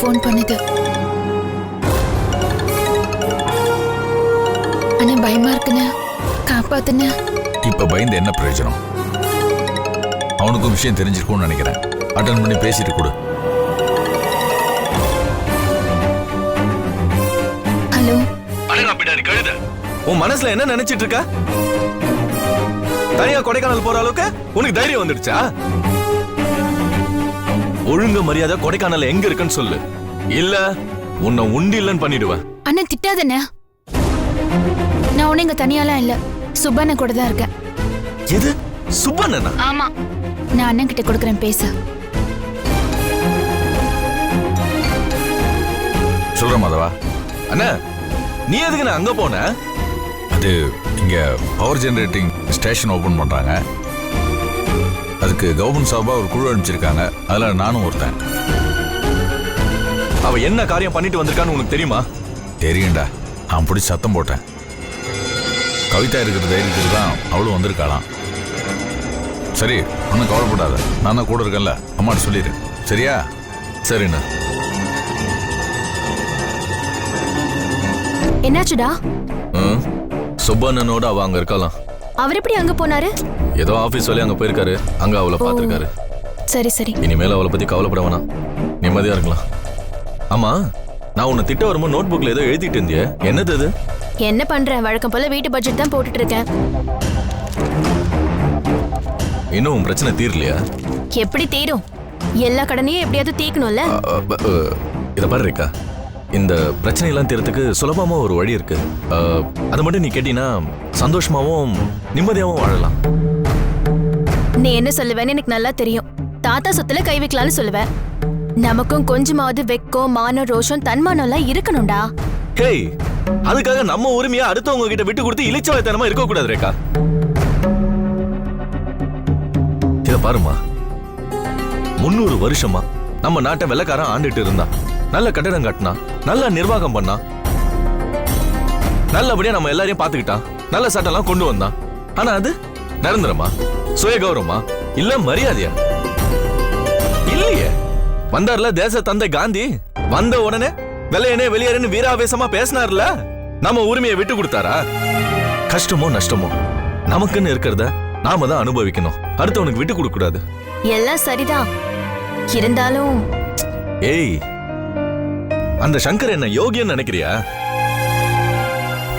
Phone பண்ணுது. ஆனா பயமா இருக்குண்ணே, காப்பாத்துண்ணே. இப்ப பயந்து என்ன பிரயோஜனம்? அவனுக்கும் விஷயம் தெரிஞ்சிருக்கும்னு நினைக்கிறேன். அட்டன் பண்ணி பேசிட்டு கொடு. ஹலோ. கழுத, உன் மனசுல என்ன நினைச்சிட்டு இருக்க? தனியா கொடைக்கானல் போற அளவுக்கு உனக்கு தைரியம் வந்துடுச்சா? ஒழுங்கு மரியாதை கொடைக்கானல் எங்க இருக்குன்னு சொல்லு, இல்ல உன்னை உண்டு இல்லன்னு பண்ணிடுவேன். அண்ணன் திட்டாதண்ணே. நான் உன்னை இங்க தனியாலாம் இல்ல, சுப்பண்ண கூட தான் இருக்கேன். எது சுப்பண்ணா? ஆமா, நான் அண்ணன் கிட்ட கொடுக்கறேன், பேச சொல்ற மாதவா. அண்ணா, நீ எதுக்கு நான் அங்க போன? அது இங்க பவர் ஜெனரேட்டிங் ஸ்டேஷன் ஓபன் பண்றாங்க. அதுக்கு கவர்மெண்ட் சார்பா ஒரு குழு அனுப்பிச்சிருக்காங்க. அதுல நானும் ஒருத்தன். அவ என்ன காரியம் பண்ணிட்டு வந்திருக்கான்னு உனக்கு தெரியுமா? தெரியும்டா, நான் பிடிச்சி சத்தம் போட்டேன். கவிதா இருக்கிற தைரியத்துக்கு தான் அவளும் வந்திருக்காளாம். சரி, ஒன்றும் கவலைப்படாத, நான் தான் கூட இருக்கேன்ல, அம்மாட்ட சொல்லிடு. சரியா? சரிண்ணா. என்னாச்சுடா? சுப்பண்ணனோட அவ அங்க இருக்கலாம். அவர் எப்படி அங்க போனாரு? ஏதோ ஆபீஸ் வேலையா அங்க போயிருக்காரு. அங்க அவளை பாத்துருக்காரு. சரி சரி, இனிமேல் அவளை பத்தி கவலைப்பட வேணாம், நிம்மதியா இருக்கலாம். ஆமா, நான் உன்னை திட்ட வரும்போது நோட் புக்ல ஏதோ எழுதிட்டு இருந்தியே, என்னது அது? என்ன பண்றேன், வழக்கம் போல வீட்டு பட்ஜெட் தான் போட்டுட்டு இருக்கேன். இன்னும் உன் பிரச்சனை தீரலையா? எப்படி தீரும்? எல்லா கடனையும் எப்படியாவது தீக்கணும்ல. இத பாரு ரேகா, இந்த பிரச்சனை எல்லாம் தீர்றதுக்கு சுலபமா ஒரு வழி இருக்கு. அதை மட்டும் நீ கேட்டீங்கன்னா சந்தோஷமாவும் நிம்மதியாவும் வாழலாம். நீ என்ன சொல்லுவேன்னு எனக்கு நல்லா தெரியும். தாத்தா சொத்துல கை வைக்கலாம்னு சொல்லுவேன். நமக்கும் கொஞ்சமாவது வெக்கம், மானம், ரோஷம், தன்மானம் எல்லாம் இருக்கணும்டா. ஹேய், அதுக்காக நம்ம உரிமையை அடுத்தவங்க கிட்ட விட்டு கொடுத்து இளிச்சவாய்த்தனமா இருக்க கூடாது ரேகா. இத பாருமா, 300 வருஷமா நம்ம நாட்டை வெள்ளக்காரன் ஆண்டுட்டு இருந்தா, நல்ல கட்டடம் கட்டினா, நல்ல நிர்வாகம் பண்ணா, நல்லபடியா நம்ம எல்லாரையும் பாத்துக்கிட்டான், நல்ல சட்டம்லாம் கொண்டு வந்தான். ஆனா அது நிரந்தரமா, சுய கௌரவமா, இல்ல மரியாதையா? இல்லையே. வந்தார்ல தேச தந்தை காந்தி, வந்த உடனே வெள்ளையனே வெளியேறன்னு வீராவேசமா பேசினார்ல, நம்ம உரிமையை விட்டு கொடுத்தாரா? கஷ்டமோ நஷ்டமோ நமக்குன்னு இருக்கிறத நாம தான் அனுபவிக்கணும், அடுத்தவனுக்கு விட்டு கொடுக்க கூடாது. எல்லாம் சரிதான், இருந்தாலும் ஏய், அந்த சங்கர் என்ன யோகியன்னு நினைக்கிறியா?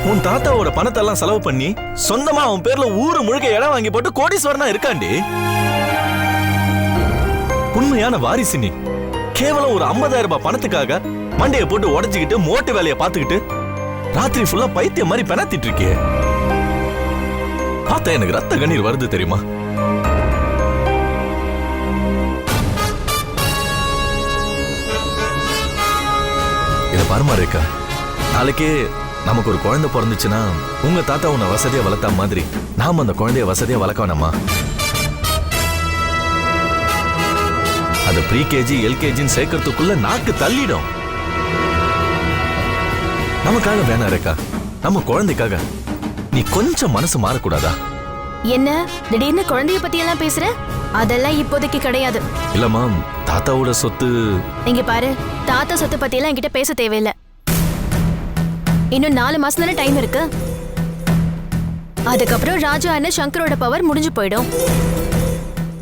உன் தாத்தாவோட பணத்தை எல்லாம் செலவு பண்ணி சொந்தமா அவன் பேர்ல ஊரு முழுக்க இடம் வாங்கி போட்டு கோடீஸ்வரனா இருக்காண்டி. உண்மையான வாரிசு நீ. கேவலம் ஒரு 50,000 ரூபாய் பணத்துக்காக மண்டையை போட்டு உடைச்சுக்கிட்டு மோட்டு வேலையை பார்த்துக்கிட்டு ராத்திரி ஃபுல்லா பைத்தியம் மாதிரி பெணத்திட்டு இருக்கியே. பார்த்தா எனக்கு ரத்த கண்ணீர் வருது தெரியுமா? இத பாருமா ரேகா, நாளைக்கே நமக்கு ஒரு குழந்தை பிறந்துச்சுன்னா உங்க தாத்தா உன்னை வசதியா வளர்த்தா மாதிரி நாம அந்த குழந்தைய வசதியா வளர்க்க வேணாமா? அது ப்ரீ கேஜி எல்கேஜின்னு சேர்க்கறதுக்குள்ள நாக்கு தள்ளிடும். நமக்காக வேணாம் ரேகா, நம்ம குழந்தைக்காக நீ கொஞ்சம் மனசு மாறக்கூடாதா? என்ன திடீர்னு குழந்தைய பத்தி எல்லாம் பேசுற? அதெல்லாம் இப்போதைக்கு கிடையாது. இல்லம்மா, தாத்தாவோட சொத்து. இங்க பாரு, தாத்தா சொத்து பத்தி எல்லாம் என்கிட்ட பேச தேவையில்லை. இன்னும் 4 மாசம் தானே டைம் இருக்கு. அதுக்கப்புறம் ராஜா அண்ணன் சங்கரோட பவர் முடிஞ்சு போயிடும்.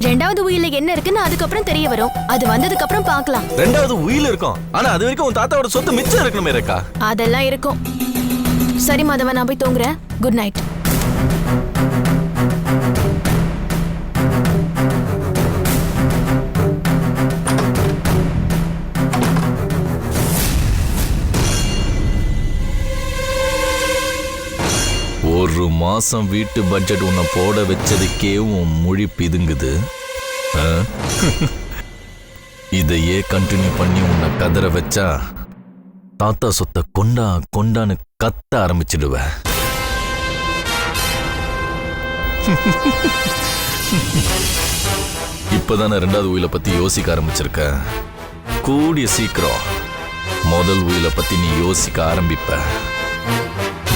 2வது உயில என்ன இருக்குன்னு அதுக்கப்புறம் தெரிய வரும். அது வந்ததுக்கு அப்புறம் பார்க்கலாம். 2வது உயில இருக்கும், ஆனா அது வரைக்கும் உன் தாத்தாவோட சொத்து மிச்சம் இருக்கணுமே ரேகா. அதெல்லாம் இருக்கும். சரி மாதவன், நான் போய் தூங்குறேன். Good night. ஒரு மாசம் வீட்டு பட்ஜெட் உன்னை போட வச்சதுக்கே உன் மொழி பிதுங்குது. இதையே கண்டினியூ பண்ணி உன்னை கதற வச்சா தாத்தா சொத்தை கொண்டா கொண்டான்னு கத்த ஆரம்பிச்சிடுவ. இப்பதானே 2வது உயிலை பத்தி யோசிக்க ஆரம்பிச்சிருக்க. கூடிய சீக்கிரம் முதல் உயிலை பத்தி நீ யோசிக்க ஆரம்பிப்ப.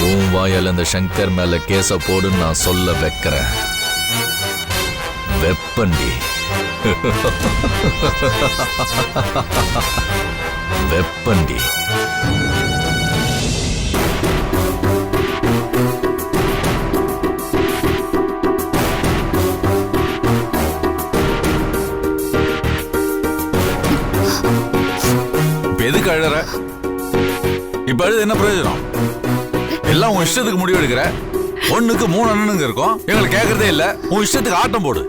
உன் வாயால் அந்த சங்கர் மேல கேச போடுன்னு நான் சொல்ல வைக்கிறேன். வெப்பண்டி. வெப்பண்டி. இப்ப எதுக்கு அழற? இப்ப அழுது என்ன பிரயோஜனம்? எல்லாம் உன் இஷ்டத்துக்கு முடிவு எடுக்கிற. ஒண்ணுக்கு 3 அண்ணனுங்க இருக்கும், எங்களுக்கு கேக்குறதே இல்ல. உன் இஷ்டத்துக்கு ஆட்டம் போடு.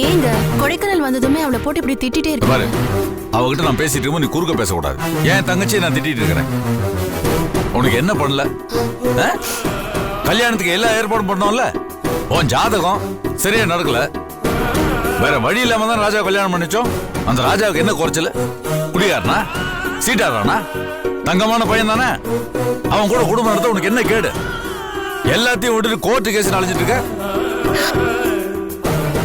ஏங்க கொடைக்கானல் வந்ததுமே அவளை போட்டு இப்படி திட்டிட்டே இருக்கு பாரு, அவகிட்ட நான் பேசிட்டு இருக்கும், நீ குறுக்க பேசக்கூடாது. ஏன் தங்கச்சியை நான் திட்டிட்டு இருக்கிறேன். உனக்கு என்ன பண்ணல? கல்யாணத்துக்கு எல்லா ஏற்பாடும் பண்ணோம்ல. உன் ஜாதகம் சரியா நடக்கல. வேற வழி இல்லாம தான் ராஜா கல்யாணம் பண்ணிச்சோம். அந்த ராஜாவுக்கு என்ன குறைச்சல? குடிகாரனா? சீட்டாரானா? தங்கமான பையன் தானே. அவன் கூட குடும்பம் நடத்த உனக்கு என்ன கேடு? எல்லாத்தையும் விட்டுட்டு கோர்ட்டு கேஸ் அழைச்சிட்டு இருக்க.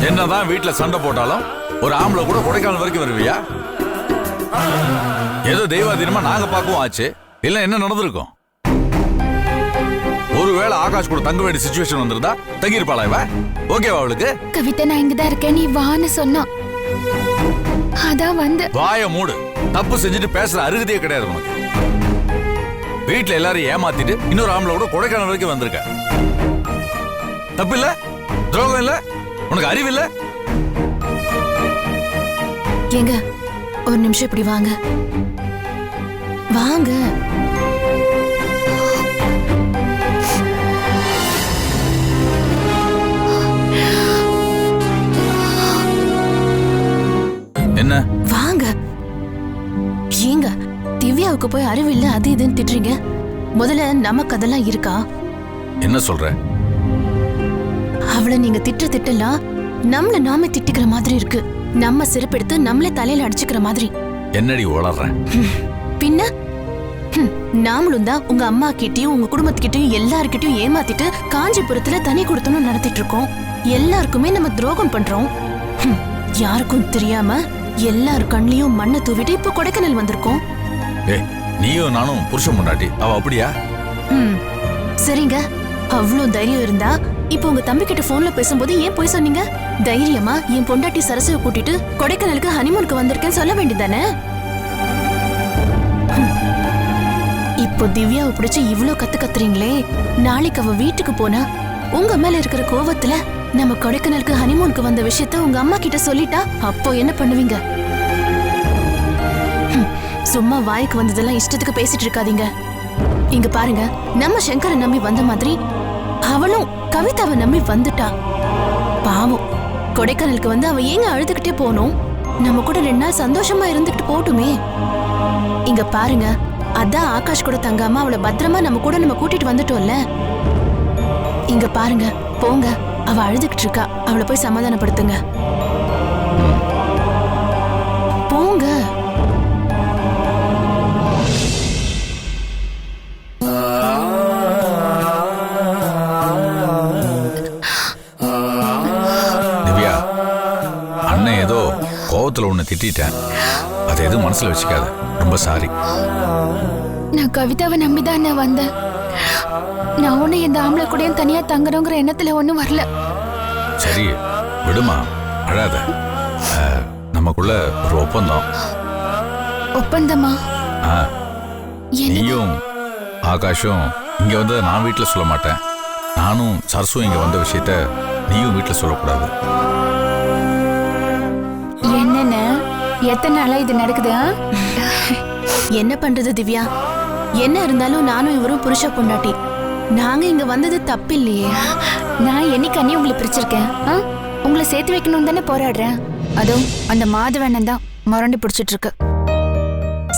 என்னதான் வீட்டுல சண்டை போட்டாலும் ஒரு ஆம்பளை கூட கொடைக்கானல் வரைக்கும் வருவியா? ஏதோ தெய்வாதீனமா நாங்க பார்க்கவும் ஆச்சு. இல்ல என்ன நடந்திருக்கும்? ஒருவேளை ஆகாஷ் கூட தங்க வேண்டிய சிச்சுவேஷன் வந்திருந்தா தங்கியிருப்பாளா இவ? ஓகேவா அவளுக்கு? கவிதா, நான் இங்கதான் இருக்கேன், நீ வான்னு சொன்னா அதான் வந்து. வாய மூடு. தப்பு செஞ்சுட்டு பேசுற அருகதையே கிடையாது உனக்கு. வீட்டுல எல்லாரும் ஏமாத்திட்டு இன்னொரு ஆம்பளை கூட கொடைக்கானல் வரைக்கும் வந்திருக்க. தப்பு இல்ல? துரோகம் இல்ல? உனக்கு அறிவு இல்ல? ஏங்க ஒரு நிமிஷம் இப்படி வாங்க வாங்க. என்ன? வாங்க. ஏங்க திவ்யாவுக்கு போய் அறிவு இல்ல அது இதுன்னு திட்டுறீங்க. முதல்ல நமக்கு அதெல்லாம் இருக்கா? என்ன சொல்ற? அவளை நீங்க திட்டலாம் நம்மள நாம திட்டிக்கிற மாதிரி இருக்கு. நம்ம செருப்பெடுத்து நம்மளே தலையில அடிச்சுக்கிற மாதிரி. என்னடி உளறற? பின்ன நாமளும் தான் உங்க அம்மா கிட்டயும் உங்க குடும்பத்துக்கிட்டயும் எல்லார்கிட்டயும் ஏமாத்திட்டு காஞ்சிபுரத்துல தனி கொடுத்தனும் நடத்திட்டு இருக்கோம். எல்லாருக்குமே நம்ம துரோகம் பண்றோம். யாருக்கும் தெரியாம எல்லார் கண்ணிலையும் மண்ணை தூவிட்டு இப்ப கொடைக்கானல் வந்திருக்கோம். நீயும் நானும் புருஷன் பொண்டாட்டி. அவ அப்படியா? சரிங்க, அவ்வளவு தைரியம் இருந்தா இப்ப உங்க தம்பி கிட்ட போன்ல பேசும்போது ஏன் போய் சொன்னீங்க? தைரியமா என் பொண்டாட்டி சரசுவை கூட்டிட்டு கொடைக்கானலுக்கு ஹனிமூனுக்கு வந்திருக்கேன்னு சொல்ல வேண்டியதானே? இப்போ திவ்யாவை பிடிச்சு இவ்ளோ கத்துறீங்களே, நாளைக்கு அவ வீட்டுக்கு போனா உங்க மேல இருக்கிற கோவத்துல நம்ம கொடைக்கானலுக்கு ஹனிமூனுக்கு வந்த விஷயத்த உங்க அம்மா கிட்ட சொல்லிட்டா அப்போ என்ன பண்ணுவீங்க? சும்மா வாய்க்கு வந்ததெல்லாம் இஷ்டத்துக்கு பேசிட்டு இருக்காதீங்க. இங்க பாருங்க, நம்ம சங்கரை நம்பி வந்த மாதிரி அவளும் கவிதாவை நம்பி வந்துட்டா. பாவம், கொடைக்கானலுக்கு வந்து அவ ஏங்க அழுதுகிட்டே போனோம்? நம்ம கூட 2 நாள் சந்தோஷமா இருந்துட்டு போட்டுமே. இங்க பாருங்க, அதான் ஆகாஷ் கூட தங்காம அவளை பத்திரமா நம்ம கூட நம்ம கூட்டிட்டு வந்துட்டோம்ல. இங்க பாருங்க, போங்க, அவ அழுதுகிட்டு இருக்கா. அவளை போய் சமாதானப்படுத்துங்க. போங்க. திவ்யா, அண்ணன் ஏதோ கோவத்துல உன்னை திட்டேன். அதை எதுவும் மனசுல வச்சுக்காத. ரொம்ப சாரி. நான் கவிதாவை நம்பிதான் நான் வந்தேன். நான் ஒண்ணு இந்த ஆம்பளை கூடயும் தனியா தங்குறோங்கிற எண்ணத்துல ஒண்ணும் வரல. சரி விடுமா, அழாத. நமக்குள்ள ஒரு ஒப்பந்தம். ஒப்பந்தமா? நீயும் ஆகாஷும் இங்க வந்து நான் வீட்டுல சொல்ல மாட்டேன். நானும் சரசும் இங்க வந்த விஷயத்த நீயும் வீட்டுல சொல்லக்கூடாது. என்னென்ன எத்தனை நாளா இது நடக்குது? என்ன பண்றது திவ்யா? என்ன இருந்தாலும் நானும் இவரும் புருஷ பொண்டாட்டி. நாங்க இங்க வந்தது தப்பு இல்லையே. நான் என்னைக்கு அண்ணி உங்களை பிரிச்சிருக்கேன்? உங்களை சேர்த்து வைக்கணும் தானே போராடுறேன். அதுவும் அந்த மாதவண்ணன் தான் மறண்டு பிடிச்சிட்டு இருக்கு.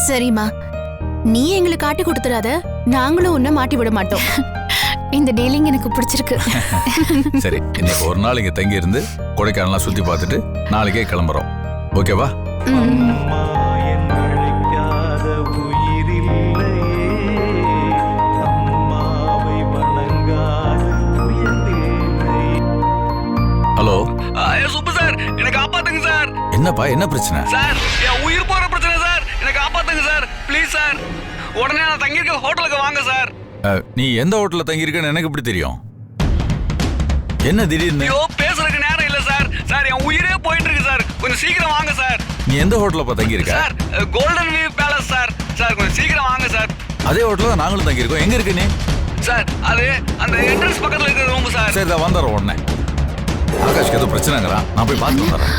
சரிம்மா, நீ எங்களை காட்டி கொடுத்துறாத, நாங்களும் உன்னை மாட்டி விட மாட்டோம். இந்த டீலிங் எனக்கு பிடிச்சிருக்கு. சரி, இன்னைக்கு ஒரு நாள் இங்க தங்கி இருந்து கொடைக்கானலாம் சுத்தி பார்த்துட்டு நாளைக்கே கிளம்புறோம். ஓகேவா? ஹலோ சூப்பர் சார், எனக்கு காப்பாத்துங்க சார். என்னப்பா, என்ன பிரச்சனை? சார், என் உயிர் போற பிரச்சனை சார். எனக்கு காப்பாத்துங்க சார், ப்ளீஸ் சார். உடனே நான் தங்கி இருக்க ஹோட்டலுக்கு வாங்க சார். நீ எந்த ஹோட்டல்ல தங்கி இருக்கன்னு எனக்கு எப்படி தெரியும்? என்ன திடீர்னு? ஐயோ, பேசுறதுக்கு நேரம் இல்ல சார். சார், என் உயிரே போயிட்டு இருக்கு சார். கொஞ்சம் சீக்கிரம் வாங்க சார். நீ எந்த ஹோட்டல்ல தங்கி இருக்க? Sir golden view palace sir. Sir கொஞ்சம் சீக்கிரம் வாங்க சார். அதே ஹோட்டல்ல தான் நாங்களும் தங்கி இருக்கோம். எங்க இருக்கு நீ? சார் அது அந்த என்ட்ரன்ஸ் பக்கத்துல இருக்கிற ரூம் சார். சரி தான் வந்துடுறோம் உடனே. ஆகாஷ்க்கு ஏதோ பிரச்சனைங்கிறான், நான் போய் பார்த்து வந்துடுறேன்.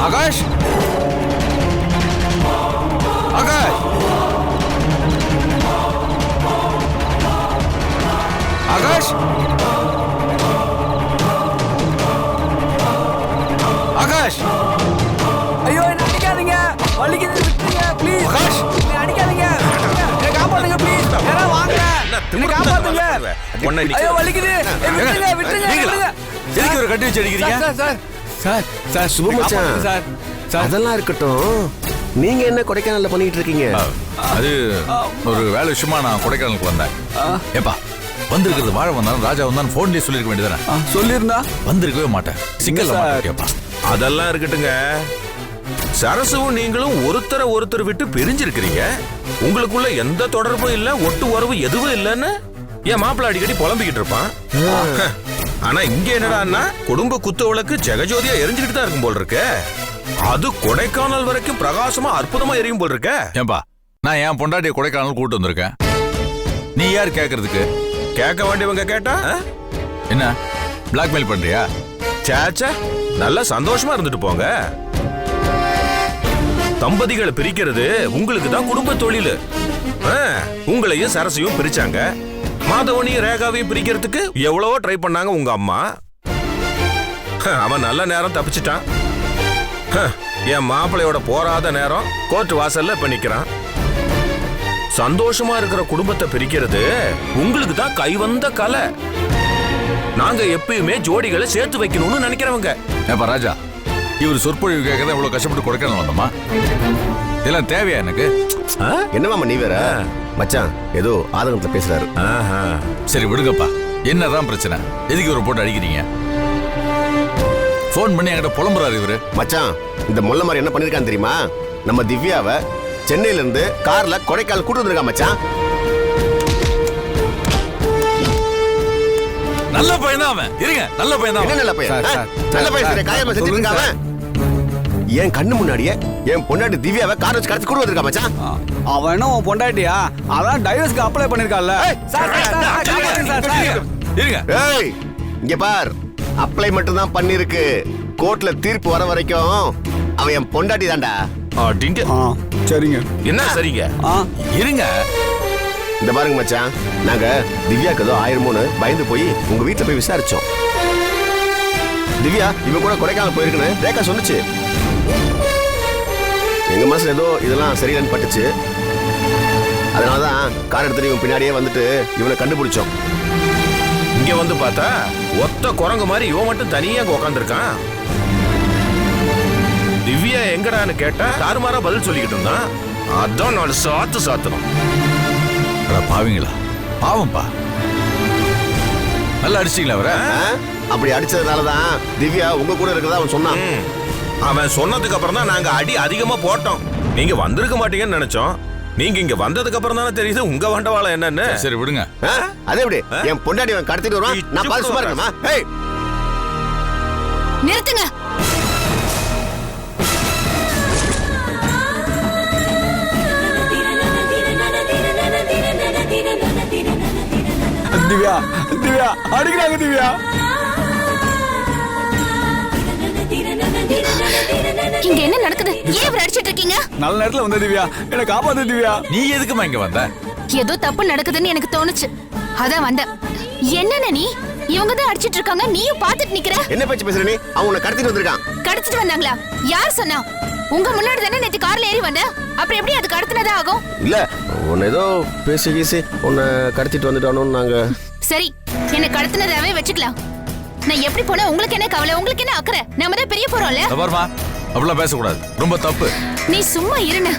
ஆகாஷ், ஆகாஷ், ஆகாஷ், ஆகாஷ். ஐயோ என்ன அடிக்காதீங்க, வலிக்குது, விட்டுருங்க ப்ளீஸ். ஆகாஷ், என்ன அடிக்காதீங்க, என்ன காப்பாத்துங்க ப்ளீஸ். யாரா வாங்க, என்ன காப்பாத்துங்க. ஐயோ வலிக்குது, விட்டுருங்க விட்டுருங்க விட்டுருங்க. எதுக்கு ஒரு கட்டி வச்சு அடிக்கிறீங்க? சார் சார் சார் சார் சுபமச்சான் சார். அதெல்லாம் இருக்கட்டும். நீங்க என்ன கொடைக்கானல்ல பண்ணிட்டு இருக்கீங்க? அது ஒரு வேலை விஷயமா நான் கொடைக்கானலுக்கு வந்தேன். ஏப்பா, வந்திருக்கிறது வாழ வந்தாலும் ராஜா வந்தான் போன்லயே சொல்லிருக்க வேண்டியதானே? சொல்லிருந்தா வந்திருக்கவே மாட்டேன். சிக்கல்ல மாட்டேப்பா. அதெல்லாம் இருக்கட்டுங்க. சரசுவும் நீங்களும் ஒருத்தர் விட்டு பிரிஞ்சிருக்கிறீங்க. உங்களுக்குள்ள எந்த தொடர்பும் இல்ல, ஒட்டு உறவு எதுவும் இல்லன்னு என் மாப்பிள்ள அடிக்கடி புலம்பிக்கிட்டு இருப்பான். ஆனா இங்க என்னடான்னா குடும்ப குத்து விளக்கு ஜெகஜோதியா எரிஞ்சுக்கிட்டு தான் இருக்கும் போல் இருக்க. அது கொடைக்கானல் வரைக்கும் பிரகாசமா அற்புதமா எரியும் போல் இருக்க. ஏன்பா, நான் என் பொண்டாட்டிய கொடைக்கானல் கூட்டு வந்திருக்கேன். நீ யார் கேக்குறதுக்கு? கேட்க வேண்டியவங்க கேட்டா என்ன பிளாக்மெயில் பண்றியா? சேச்சா, நல்லா சந்தோஷமா இருந்துட்டு போங்க. தம்பதிகளை பிரிக்கிறது உங்களுக்கு தான் குடும்ப தொழில். உங்களையும் சரசையும் பிரிச்சாங்க. மாதவனையும் ரேகாவையும் பிரிக்கிறதுக்கு எவ்வளவோ ட்ரை பண்ணாங்க உங்க அம்மா. அவன் நல்ல நேரம் தப்பிச்சிட்டான். என் மாப்பிள்ளையோட போராத நேரம் கோர்ட் வாசல்ல இப்ப நிக்கிறான். சந்தோஷமா இருக்கிற குடும்பத்தை பிரிக்கிறது உங்களுக்கு தான் கைவந்த கலை. நாங்க எப்பயுமே ஜோடிகளை சேர்த்து வைக்கணும்னு நினைக்கிறவங்க. ஏப்பா ராஜா, இவர் சொற்பொழிவு கேட்கறத இவ்வளவு கஷ்டப்பட்டு கொடைக்கானல் வந்தோமா? இதெல்லாம் தேவையா எனக்கு? என்னமாமா நீ வேற? மச்சான் ஏதோ ஆதங்கத்துல பேசுறாரு. சரி விடுங்கப்பா, என்னதான் பிரச்சனை? எதுக்கு இவரை போட்டு அடிக்கிறீங்க? போன் பண்ணி என்கிட்ட புலம்புறாரு இவரு. மச்சான், இந்த மொல்ல மாதிரி என்ன பண்ணிருக்கான்னு தெரியுமா? நம்ம திவ்யாவை சென்னையில இருந்து கார்ல கொடைக்கானல் கூட்டு வந்திருக்கா மச்சான். நல்ல பையன் தான் அவன். இருங்க, நல்ல பையன் தான். என்ன நல்ல பையன்? நல்ல பையன் காயமா செஞ்சுட்டு இருக்காம என் கண்ணு முன்னாடியே என் பொண்டாட்டி திவ்யாவை கார் வச்சு கடத்தி கூட்டு வந்திருக்கா மச்சான். அவன் என்ன உன் பொண்டாட்டியா? அதான் டைவர்ஸ்க்கு அப்ளை பண்ணிருக்கான்ல. இருங்க. ஏய், இங்க பார், அப்ளை மட்டும் தான் பண்ணிருக்கு. கோர்ட்ல தீர்ப்பு வர வரைக்கும் அவன் என் பொண்டாட்டி தான்டா. சரிங்க. என்ன சரிங்க? இருங்க. இந்த பாருங்க மச்சான், நாங்க திவ்யாக்கு ஏதோ 1000 பயந்து போய் உங்க வீட்டுல போய் விசாரிச்சோம். திவ்யா இவன் கூட கொடைக்கானல் போயிருக்குன்னு ரேகா சொன்னுச்சு. எங்க மனசுல ஏதோ இதெல்லாம் சரியில்லைன்னு பட்டுச்சு. அதனாலதான் கார் எடுத்துட்டு இவன் பின்னாடியே வந்துட்டு இவனை கண்டுபிடிச்சோம். இங்க வந்து பார்த்தா ஒத்த குரங்கு மாதிரி இவன் மட்டும் தனியா உட்காந்துருக்கான். திவ்யா எங்கடான்னு கேட்டா தாறுமாறா பதில் சொல்லிக்கிட்டு இருந்தான். அதான் நாலு சாத்தணும். பாவீங்களா? பாவம்பா. நல்லா அடிச்சிங்களா அவரை? அப்படி அடிச்சதுனாலதான் திவ்யா உங்க கூட இருக்கதா அவன் சொன்னான். அவன் சொன்னதுக்கு அப்புறம் தான் நாங்க அடி அதிகமா போட்டோம். நீங்க வந்திருக்க மாட்டீங்கன்னு நினைச்சோம். நீங்க இங்க வந்ததுக்கு அப்புறம் தானே தெரியுது உங்க வண்டவாளம் என்னன்னு. சரி விடுங்க. அதே எப்படி என் பொண்டாட்டி அவன் கடத்திட்டு வருவான், நான் பாத்து சும்மா இருக்கணுமா? ஏய், நிறுத்துங்க. திவ்யா திவ்யா அடிக்கிறாங்க. திவ்யா இங்க என்ன நடக்குது? ஏன் இவரை அடிச்சிட்டு இருக்கீங்க? நல்ல நேரத்துல வந்த திவ்யா, என்ன காப்பாத்து திவ்யா. நீ எதுக்குமா இங்க வந்த? ஏதோ தப்பு நடக்குதுன்னு எனக்கு தோணுச்சு, அதான் வந்தேன். என்னென்ன நீ? இவங்க தான் அடிச்சிட்டு இருக்காங்க, நீயும் பாத்துட்டு நிக்கிற. என்ன பேச்சு பேசுற நீ? அவன் உன்னை கடத்திட்டு வந்திருக்கான். கடத்திட்டு வந்தாங்களா? யார் சொன்னா? உங்க முன்னாடி தானே நேத்து கார்ல ஏறி வந்த. அப்புறம் எப்படி அது கடத்தினதா ஆகும்? இல்ல, உன்னை ஏதோ பேசி கீசி உன்னை கடத்திட்டு வந்துட்டானோன்னு நாங்க. சரி, என்ன கடத்தினதாவே வச்சுக்கலாம். நான் எப்படி போனா உங்களுக்கு என்ன கவலை? உங்களுக்கு என்ன அக்கறை? நாம தான் பெரிய போறோம்ல. தவறுமா, அப்படிலாம் பேசக்கூடாது, ரொம்ப தப்பு. நீ சும்மா இருன,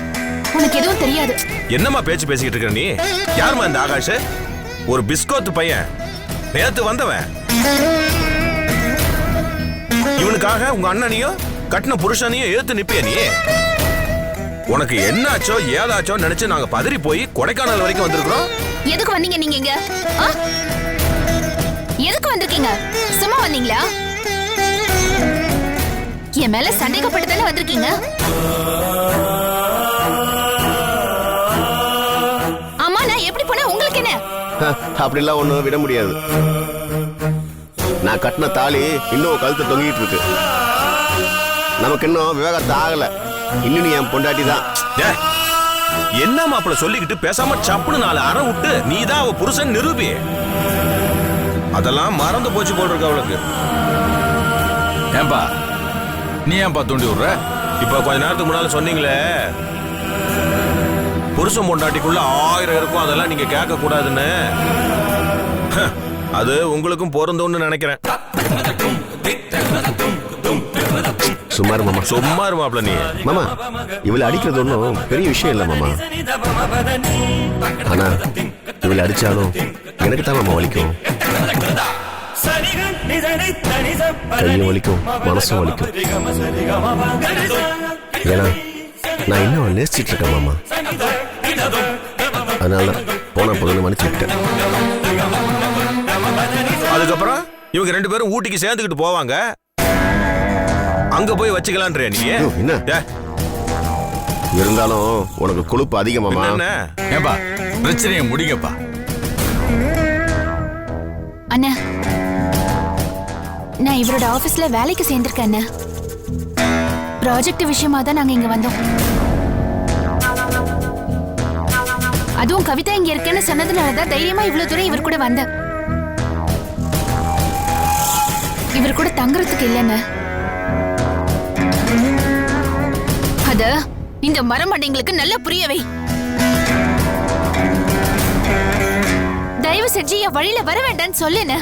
உனக்கு எதுவும் தெரியாது. என்னம்மா பேச்சு பேசிக்கிட்டு இருக்க நீ? யாருமா இந்த ஆகாஷ்? ஒரு பிஸ்கோத்து பையன் நேத்து வந்தவன். இவனுக்காக உங்க அண்ணனையும் கட்டின புருஷனையும் ஏத்து நிப்பிய நீ. உனக்கு என்னாச்சோ ஏதாச்சோ நினைச்சு நாங்க பதறி போய் கொடைக்கானல் வரைக்கும் வந்திருக்கிறோம். எதுக்கு வந்தீங்க நீங்க இங்க? எதுக்கு வந்திருக்கீங்க? சும்மா வந்தீங்களா? என் மேல சந்தேகப்பட்டு தானே வந்திருக்கீங்க. அம்மா நான் எப்படி போனேன் உங்களுக்கு என்ன? அப்படிலாம் ஒண்ணும் விட முடியாது. நான் கட்டின தாலி இன்னும் கழுத்து தொங்கிட்டு இருக்கு. நமக்கு இன்னும் விவாகரத்து ஆகல. இன்னும் நீ என் பொண்டாட்டி தான். என்ன மாப்பிள்ள சொல்லிக்கிட்டு பேசாம சப்புன்னு 4 அரை விட்டு நீ தான் அவ புருஷன் நிரூபி. அதெல்லாம் மறந்து போச்சு போல் இருக்கு அவளுக்கு. ஏன்பா நீ ஏன்பா தூண்டி விடுற? இப்ப கொஞ்ச நேரத்துக்கு முன்னால சொன்னீங்களே புருஷன் பொண்டாட்டிக்குள்ள 1000 இருக்கும், அதெல்லாம் நீங்க கேட்க கூடாதுன்னு. அது உங்களுக்கும் பொருந்தும்னு நினைக்கிறேன். சும்மாரு மாமா. சும்மாரு மாப்பிள்ள நீ. மாமா இவளை அடிக்கிறது ஒன்றும் பெரிய விஷயம் இல்லை மாமா. ஆனா இவளை அடிச்சாலும் எனக்கு தான் மாமா வலிக்கும். கையும் வலிக்கும், மனசும் வலிக்கும். ஏன்னா நான் இன்னும் நேசிச்சிட்டு இருக்கேன் மாமா. அதனால போனா போதுன்னு மன்னிச்சு விட்டேன். அதுக்கப்புறம் இவங்க 2 பேரும் ஊட்டிக்கு சேர்ந்துக்கிட்டு போவாங்க. அங்க போய் வச்சுக்கலான்ற நீ என்ன இருந்தாலும் உனக்கு கொழுப்பு அதிகமாமா. ஏன்பா பிரச்சனையை முடிங்கப்பா. அண்ணா நான் இவரோட ஆபீஸ்ல வேலைக்கு சேர்ந்திருக்கேன் அண்ணா. ப்ராஜெக்ட் விஷயமா தான் நாங்க இங்க வந்தோம். அதுவும் கவிதா இங்க இருக்கேன்னு சொன்னதுனாலதான் தைரியமா இவ்வளவு தூரம் இவர் கூட வந்தேன். இவர் கூட தங்குறதுக்கு இல்லைன்னு அத இந்த மரமண்டைங்களுக்கு நல்ல புரியவை. தயவு செஞ்சு என் வழியில வர வேண்டான்னு சொல்லுன்னு.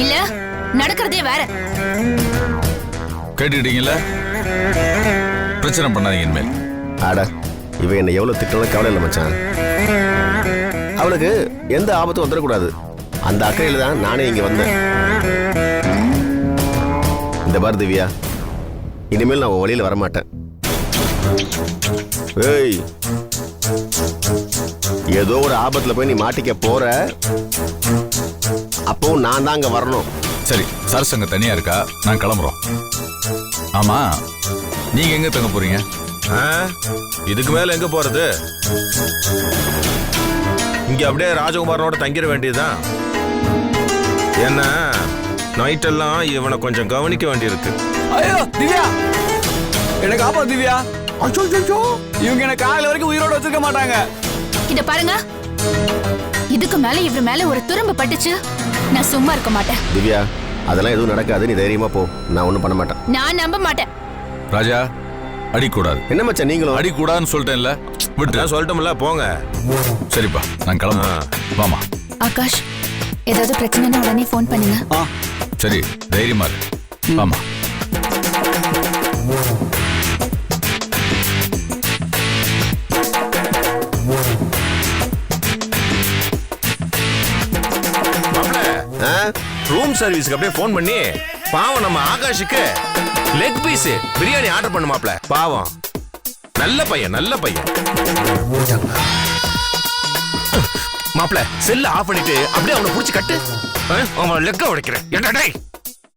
இல்ல நடக்கிறதே வேற. கேட்டுக்கிட்டீங்கல்ல? பிரச்சனை பண்ணாதீங்க இனிமேல். ஆடா இவ என்ன எவ்வளவு திட்டாலும் கவலை இல்லை மச்சான். அவளுக்கு எந்த ஆபத்தும் வந்துடக்கூடாது. அந்த அக்கறையில தான் நானே இங்க வந்தேன். இந்த பார் திவ்யா, இனிமேல் நான் உன் வழியில வரமாட்டேன். ஏய் ஏதோ ஒரு ஆபத்துல போய் நீ மாட்டிக்க போற, அப்போ நான் தான் அங்க வரணும். சரி சரசங்க தனியா இருக்கா, நான் கிளம்புறோம். ஆமா நீங்க எங்க தங்க போறீங்க? இதுக்கு மேல எங்க போறது? இங்க அப்படியே ராஜகுமாரனோட தங்கிட வேண்டியதுதான். ஏன்னா நைட்டெல்லாம் இவனை கொஞ்சம் கவனிக்க வேண்டியிருக்கு. ஐயோ திவ்யா என்ன காப்பா திவ்யா. அச்சோ இவங்க என்ன காலையில வரைக்கும் உயிரோட வச்சிருக்க மாட்டாங்க. இத பாருங்க, இதுக்கு மேல இவர் மேல ஒரு துரும்பு பட்டுச்சு நான் சும்மா இருக்க மாட்டேன். திவ்யா அதெல்லாம் எதுவும் நடக்காது, நீ தைரியமா போ. நான் ஒண்ணும் பண்ண மாட்டேன். நான் நம்ப மாட்டேன். ராஜா அடிக்கூடாது. என்ன மச்சான் நீங்களும் அடிக்கூடாதுன்னு சொல்லிட்டேன்ல, விட்டு சொல்லிட்டோம்ல போங்க. சரிப்பா நான் கிளம்புறேன். வாமா. ஆகாஷ் ஏதாவது பிரச்சனைனா உடனே ஃபோன் பண்ணுங்க. சரி தைரியமா இரு. வாமா. ரூம் சர்வீஸ்க்கு அப்படியே போன் பண்ணி பாவம் நம்ம ஆகாஷுக்கு லெக் பீஸ் பிரியாணி ஆர்டர் பண்ணு மாப்ள. பாவம் நல்ல பையன் நல்ல பையன். மாப்ள செல்ல ஆஃப் பண்ணிட்டு அப்படியே அவனை புடிச்சு கட்டு, அவன் லெக்க உடைக்கிறேன்.